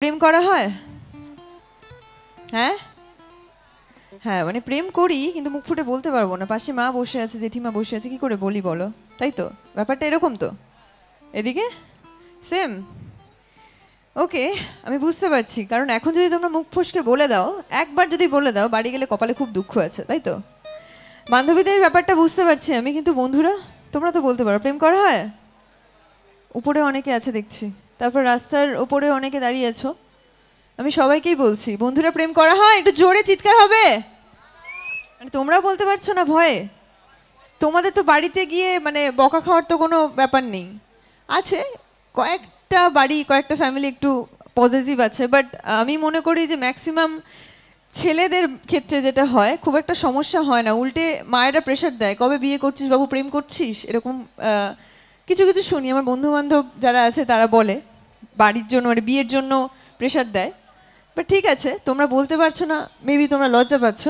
প্রেম করা হয়? হ্যাঁ হ্যাঁ, মানে প্রেম করি কিন্তু মুখ ফুটে বলতে পারবো না। পাশে মা বসে আছে, জেঠিমা বসে আছে, কি করে বলি বলো? তাই তো, ব্যাপারটা এরকম তো। এদিকে সেম। ওকে, আমি বুঝতে পারছি, কারণ এখন যদি তোমরা মুখ ফসকে বলে দাও, একবার যদি বলে দাও, বাড়ি গেলে কপালে খুব দুঃখ আছে, তাই তো। বান্ধবীদের ব্যাপারটা বুঝতে পারছি আমি, কিন্তু বন্ধুরা তোমরা তো বলতে পারো প্রেম করা হয়? উপরে অনেকে আছে দেখছি, তারপর রাস্তার উপরে অনেকে দাঁড়িয়ে আছো। আমি সবাইকেই বলছি, বন্ধুরা প্রেম করা হয়? একটু জোরে চিৎকার হবে। মানে তোমরা বলতে পারছো না ভয়ে? তোমাদের তো বাড়িতে গিয়ে মানে বকা খাওয়ার তো কোনো ব্যাপার নেই। আছে কয়েকটা বাড়ি, কয়েকটা ফ্যামিলি একটু পজিটিভ আছে, বাট আমি মনে করি যে ম্যাক্সিমাম ছেলেদের ক্ষেত্রে যেটা হয়, খুব একটা সমস্যা হয় না। উল্টে মায়েরা প্রেশার দেয়, কবে বিয়ে করছিস বাবু, প্রেম করছিস, এরকম কিছু কিছু শুনি। আমার বন্ধু বান্ধব যারা আছে তারা বলে বাড়ির জন্য, মানে বিয়ের জন্য প্রেশার দেয়। বাট ঠিক আছে, তোমরা বলতে পারছো না, মেবি তোমরা লজ্জা পাচ্ছ,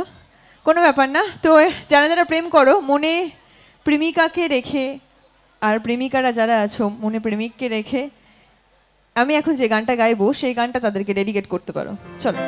কোনো ব্যাপার না। তো যারা যারা প্রেম করো, মনে প্রেমিকাকে রেখে, আর প্রেমিকারা যারা আছো মনে প্রেমিককে রেখে, আমি এখন যে গানটা গাইবো সেই গানটা তাদেরকে ডেডিকেট করতে পারো। চলো।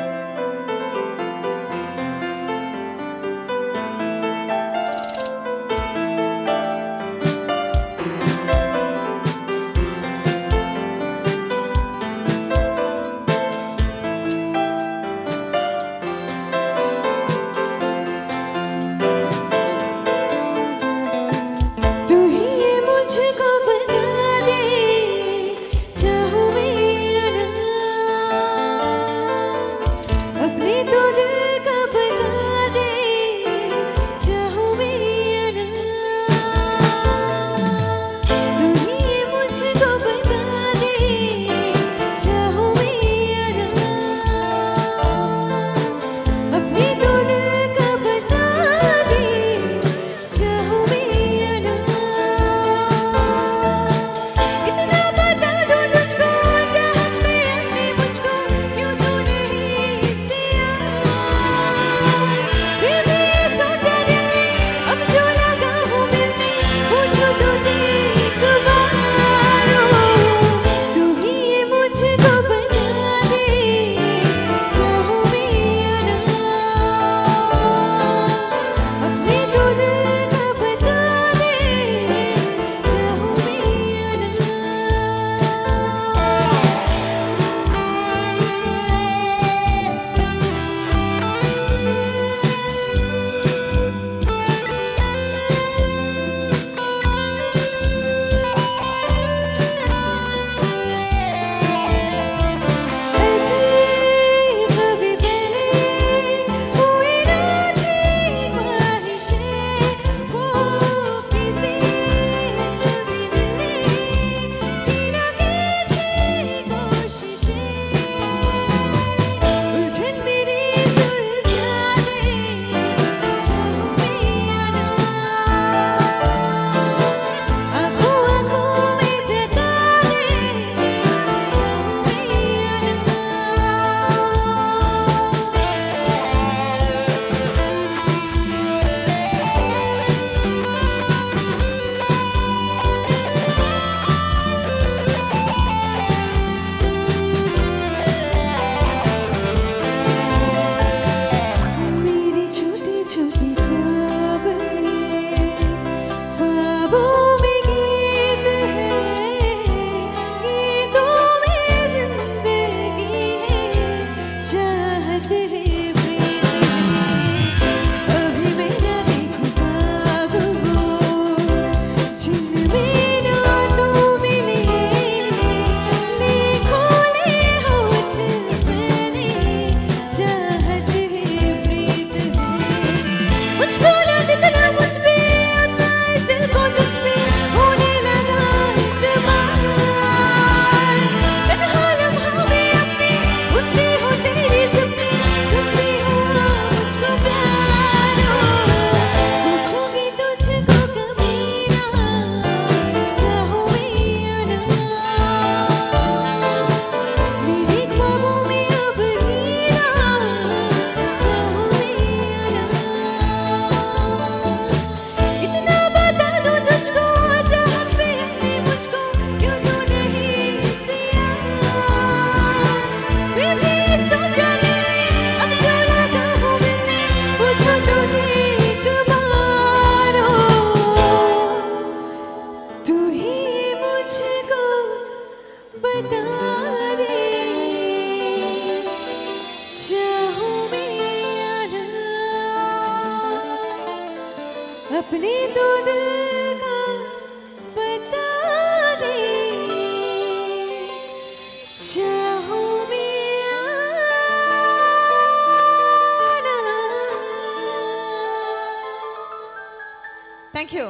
अपने तो दिल का बता दे चाहूं मैं आना। Thank you.